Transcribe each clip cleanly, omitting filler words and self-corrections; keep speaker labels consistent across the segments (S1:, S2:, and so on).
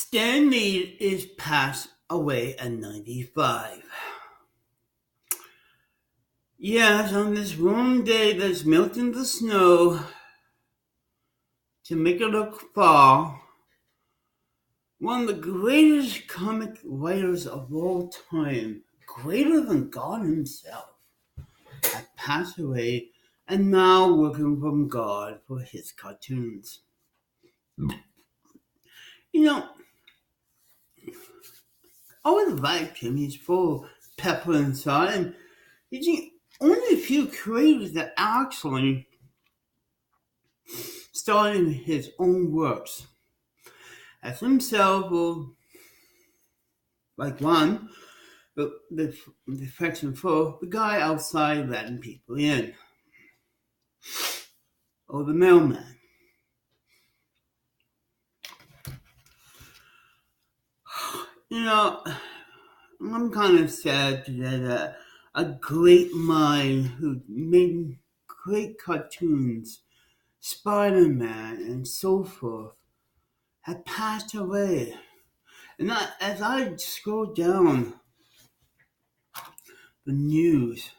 S1: Stan Lee is passed away at 95. Yes, on this warm day that's melting the snow to make it look fall, one of the greatest comic writers of all time, greater than God himself, had passed away and now working from God for his cartoons. You know, I would like him. He's full of pepper inside, and he's only a few creators that actually started his own works. As himself, or like one, the affection for the guy outside letting people in, or the mailman. You know, I'm kind of sad today that a great mind who made great cartoons, Spider-Man and so forth, had passed away. And as I scroll down the news,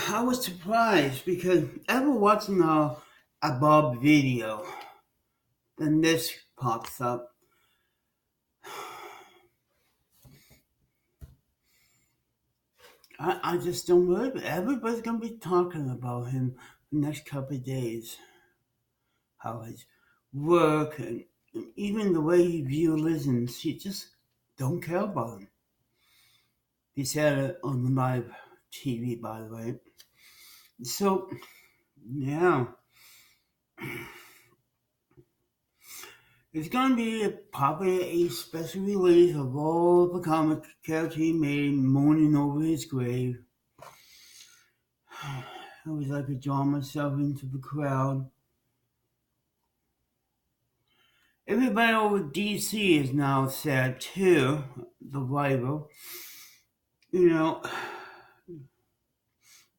S1: I was surprised because ever watching a Bob video, then this pops up. I just don't believe it. Everybody's gonna be talking about him the next couple of days. How his work and even the way he views listens, he just don't care about him. He said it on the live TV, by the way. So, yeah. It's gonna be probably a special release of all the comic characters he made mourning over his grave. I always like to draw myself into the crowd. Everybody over DC is now sad too, the rival. You know,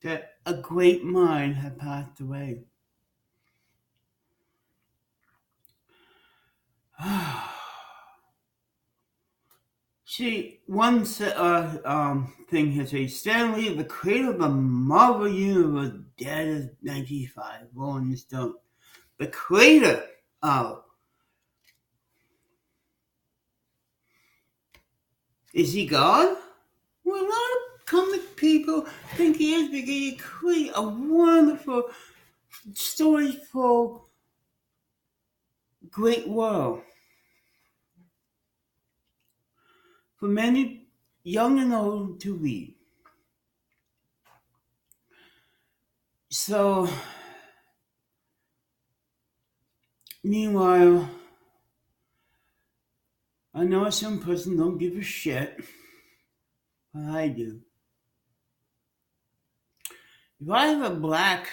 S1: that a great mind had passed away. See, one thing here says Stan Lee, the creator of the Marvel Universe, dead at 95. Rolling Stone. The creator of. Is he God? Well, a lot of comic people think he is because he created a wonderful, storyful, great world. For many, young and old, to read. So, meanwhile, I know some person don't give a shit, but I do. If I have a black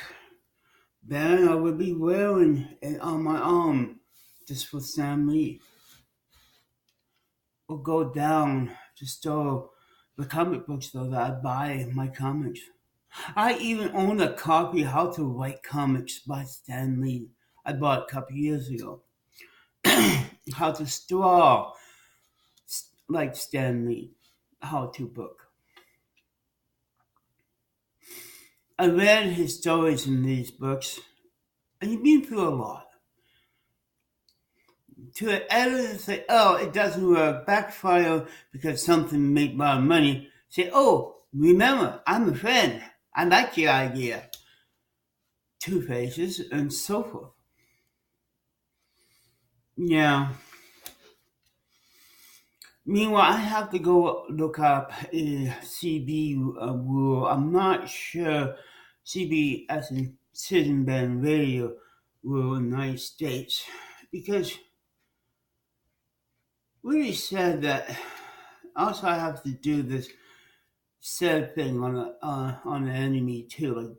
S1: band, I would be wearing it on my arm just for Stan Lee. Or go down to store the comic book store that I buy my comics. I even own a copy of How to Write Comics by Stan Lee. I bought it a couple years ago. How to draw like Stan Lee. How-to book. I read his stories in these books, and he's been through a lot. To an editor say, oh, it doesn't work, backfire because something made a lot of money. Say, oh, remember, I'm a friend. I like your idea. Two faces and so forth. Yeah. Meanwhile, I have to go look up a CB rule. I'm not sure CB as in Citizen Band Radio rule in the United States because really said that also I have to do this sad thing on an enemy too, like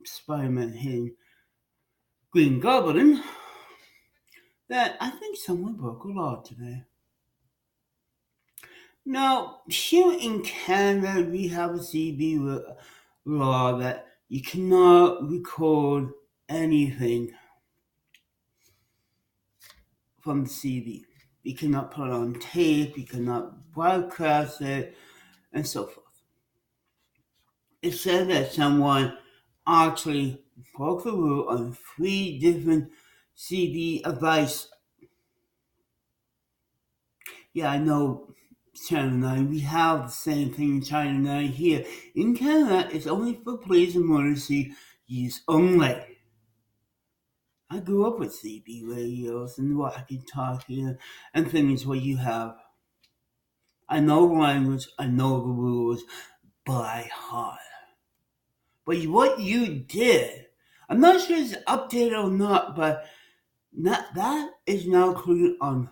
S1: Spider-Man hitting Green Goblin. That I think someone broke a law today. Now, here in Canada, we have a CB law that you cannot record anything from the CB. You cannot put it on tape, you cannot broadcast it, and so forth. It said that someone actually broke the rule on 3 different CB advice. Yeah, I know Channel 9. We have the same thing in Channel 9 here. In Canada, it's only for police emergency use only. I grew up with CB radios and walkie-talkie and things where you have. I know the language, I know the rules by heart. But what you did, I'm not sure it's updated or not, but that is now included on.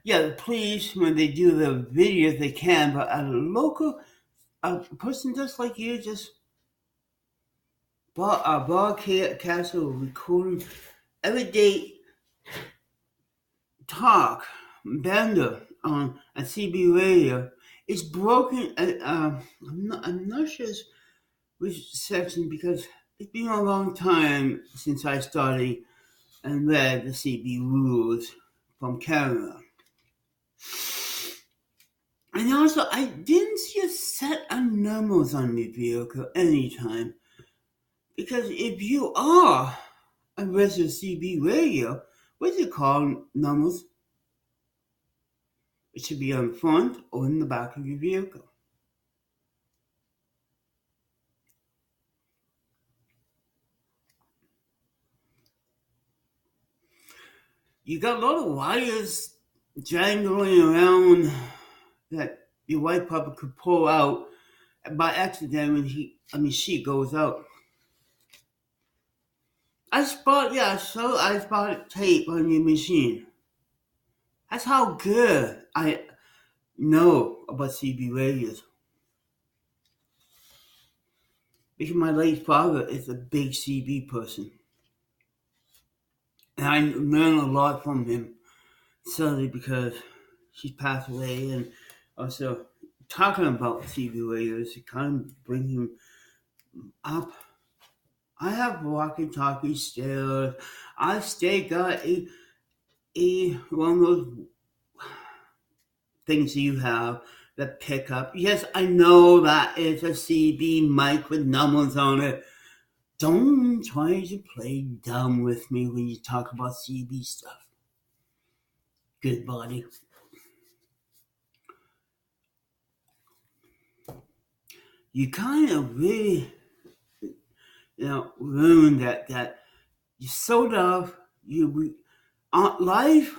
S1: Yeah, the police, when they do the videos, they can, but a person just like you just bought a broadcast or recording everyday talk, bender on a CB radio. It's broken. I'm not sure which section because it's been a long time since I studied and read the CB rules from Canada. And also, I didn't see a set of numbers on the vehicle anytime. Because if you are a registered CB radio, what do you call numbers? It should be on the front or in the back of your vehicle. You got a lot of wires jangling around that your wife probably could pull out by accident when she goes out. I spotted tape on your machine. That's how good I know about CB radios. Because my late father is a big CB person. And I learned a lot from him, sadly, because she passed away. And also, talking about CB radios, it kind of brings him up. I have walkie-talkie still. I still got a one of those things you have that pick up. Yes, I know that it's a CB mic with numbers on it. Don't try to play dumb with me when you talk about CB stuff. Good buddy. You kind of really, learn that you sort of life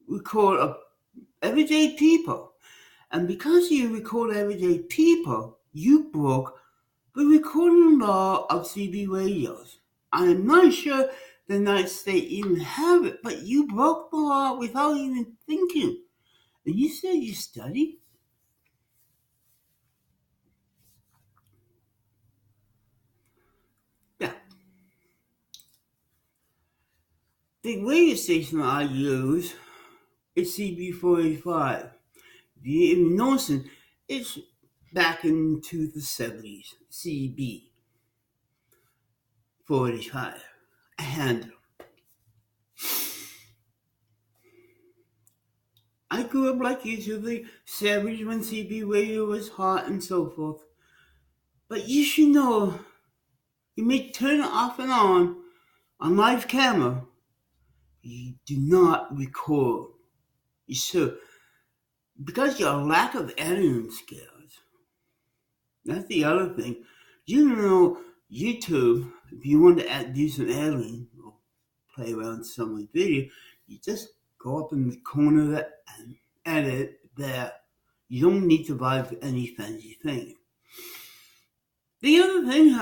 S1: record everyday people, and because you record everyday people, you broke the recording law of CB radios. I'm not sure the United States even have it, but you broke the law without even thinking. And you said you studied? Yeah. The radio station I use is CB485. The Notion is back into the 70s, CB485. And I grew up like you to the 70s when CB radio was hot and so forth. But you should know, you may turn it off and on live camera. You do not record. You should. Because your lack of editing skills. That's the other thing. You know, YouTube, if you want to do some editing or play around with some video, you just go up in the corner of it and edit there. You don't need to buy any fancy thing. The other thing,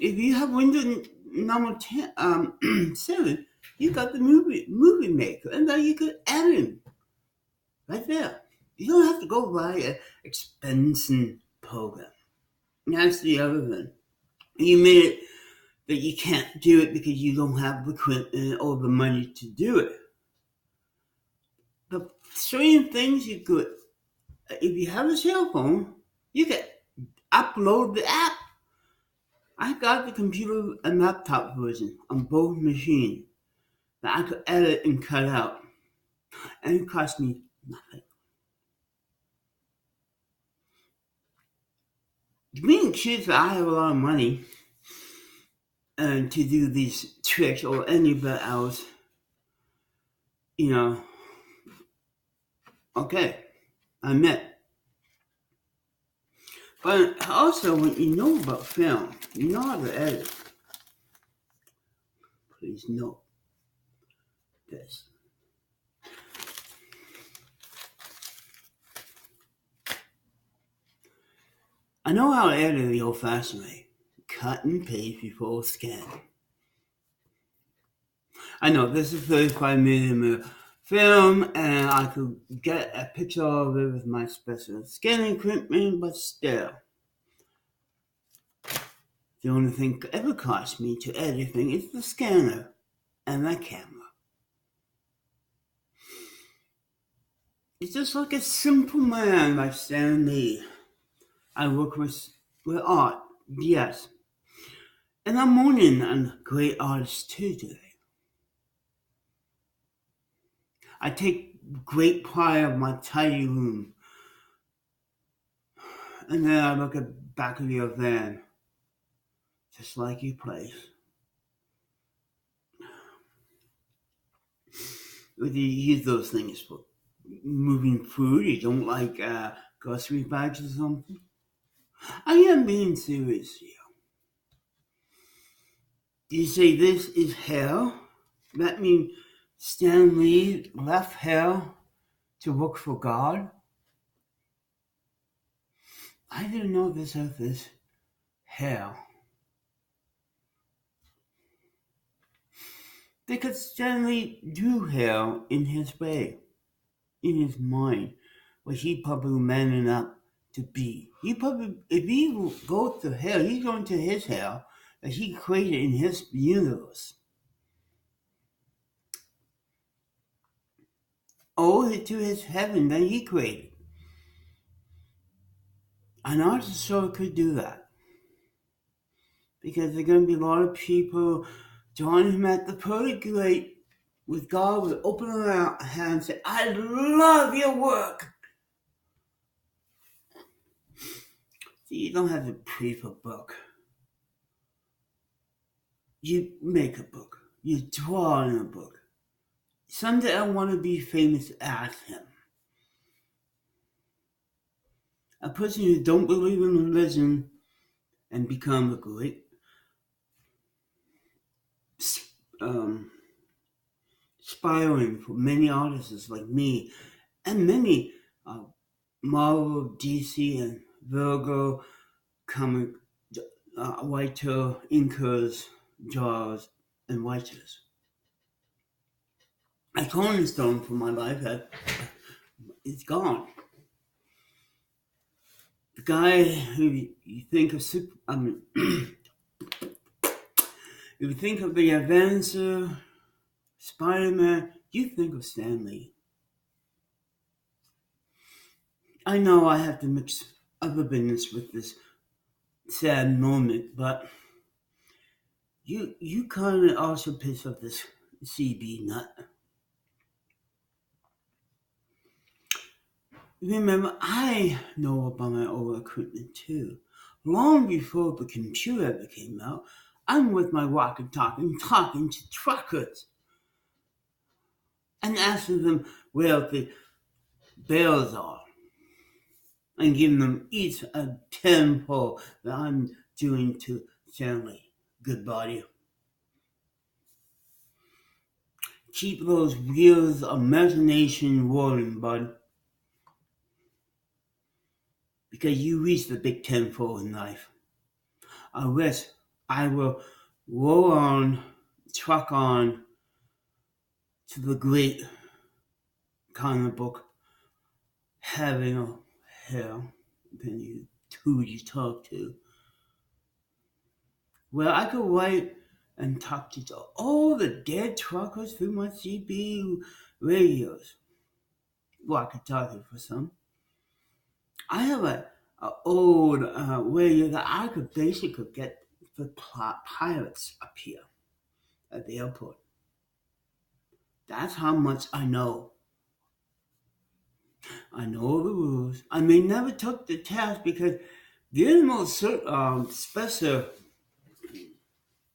S1: if you have Windows number 7, you got the movie maker, and then you could edit right there. You don't have to go buy an expensive program. That's the other thing. You made it that you can't do it because you don't have the equipment or the money to do it. The certain things you could, if you have a cell phone, you can upload the app. I got the computer and laptop version on both machines that I could edit and cut out. and it cost me nothing. Being accused that I have a lot of money and to do these tricks or any bit else, you know, okay, I admit. But also, when you know about film, you know how to edit. Please note this. I know how to edit the old-fashioned way. Cut and paste before scan. I know this is 35 millimeter film, and I could get a picture of it with my special scanning equipment, but still, the only thing ever cost me to editing is the scanner and the camera. It's just like a simple man like Stan Lee. I work with art, yes, and I'm mourning on great artists too today. I take great pride of my tidy room, and then I look at back of your van, just like you place. Would you use those things for moving food? You don't like grocery bags or something? I am being serious here. You say this is hell? That means Stan Lee left hell to work for God? I didn't know this earth is hell. Because Stan Lee do hell in his way, in his mind, what he probably manning up to be. He probably, if he goes to hell, he's going to his hell that he created in his universe. Or to his heaven that he created. An artist sure could do that. Because there are going to be a lot of people joining him at the pearly gate with God with open hands and say, I love your work. See, you don't have to pray for a book. You make a book. You draw in a book. Someday I want to be famous as him. A person who don't believe in religion and become a great inspiring for many artists like me and many Marvel, DC, and Virgo comic writer, inkers, drawers, and writers. A cornerstone for my life is gone. The guy who you think of if you think of the Avenger, Spider-Man, you think of Stan Lee. I know I have to mix other business with this sad moment, but you kind of also piss off this CB nut. Remember, I know about my old equipment too. Long before the computer ever came out, I'm with my walkie-talkie talking to truckers and asking them where the bells are and giving them each a tempo that I'm doing to Stanley. Good body. Keep those wheels of imagination rolling, bud. Because you reach the big tempo in life. I wish I will roll on, truck on to the great comic book heaven or hell, depending who you talk to, where I could write and talk to all the dead truckers through my CB radios. Well, I could talk to for some. I have a old radio that I could basically get the pilots up here at the airport. That's how much I know. I know the rules. I may never took the test because the most special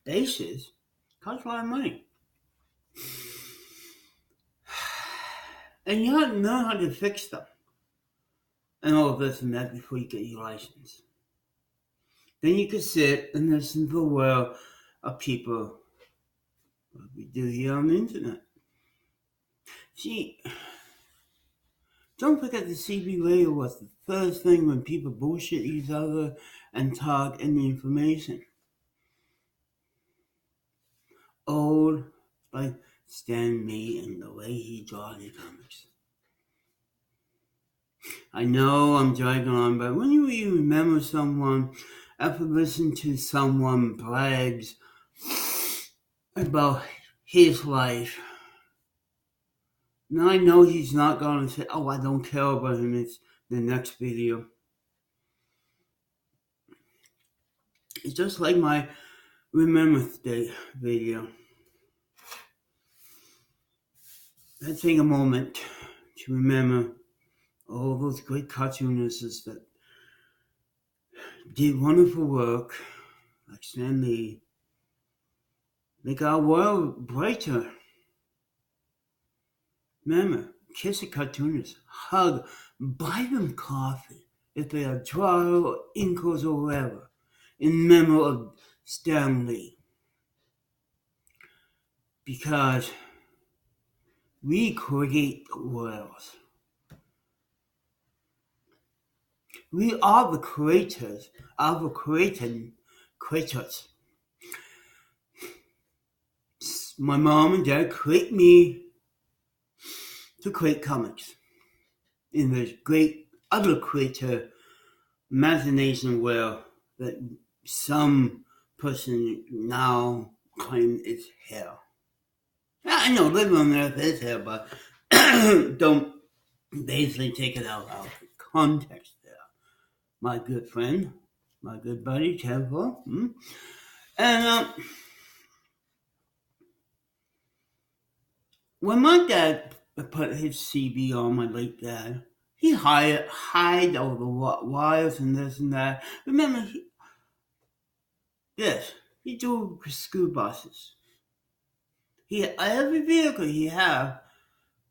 S1: bases cost a lot of money. And you have to know how to fix them and all this and that before you get your license. Then you can sit and listen to the world of people what we do here on the internet. See, don't forget the CB radio was the first thing when people bullshit each other and talk any information. Old like Stan Lee and the way he draws the comics. I know I'm dragging on, but when you remember someone after listening to someone brags about his life, now I know he's not going to say, oh, I don't care about him. It's the next video. It's just like my Remembrance Day video. I take a moment to remember all those great cartoonists that did wonderful work, like Stan Lee, make our world brighter. Remember, kiss a cartoonist, hug, buy them coffee if they are dry or inkles or whatever, in memory of Stan Lee. Because we create worlds. We are the creators of the creators. My mom and dad create me to create comics in this great other creator imagination world that some person now claim is hell. I know living on Earth is hell, but don't basically take it out of context there. My good friend, my good buddy, Jenffer, and when my dad put his CB on, my late dad, he hide all the wires and this and that. Remember, he drove school buses. Every vehicle he had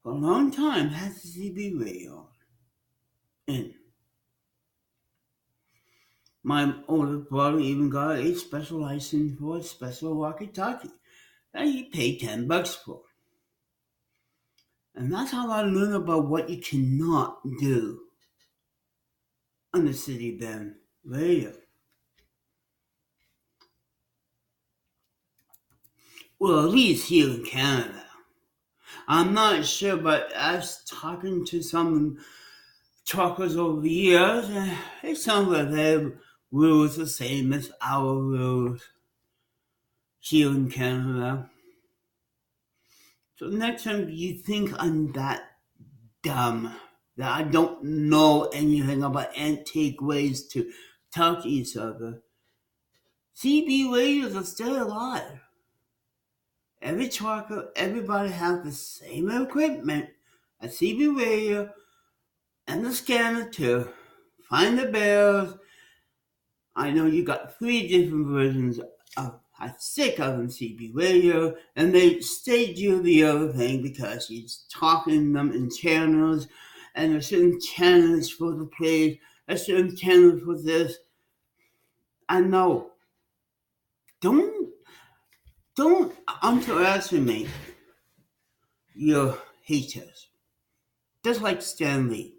S1: for a long time has a CB radio in. My older brother even got a special license for a special walkie-talkie that he paid $10 for. And that's how I learned about what you cannot do on the City Bend radio. Well, at least here in Canada. I'm not sure, but I was talking to some truckers over the years, and it sounds like their rules the same as our rules here in Canada. So next time you think I'm that dumb, that I don't know anything about antique ways to talk to each other, CB radios are still alive. Every trucker, everybody has the same equipment, a CB radio, and the scanner to find the bells. I know you got 3 different versions of, I think of them CB radio, and they stay do the other thing because he's talking them in channels, and there's certain channels for the plays, a certain channel for this. I know. Don't underestimate your haters. Just like Stan Lee.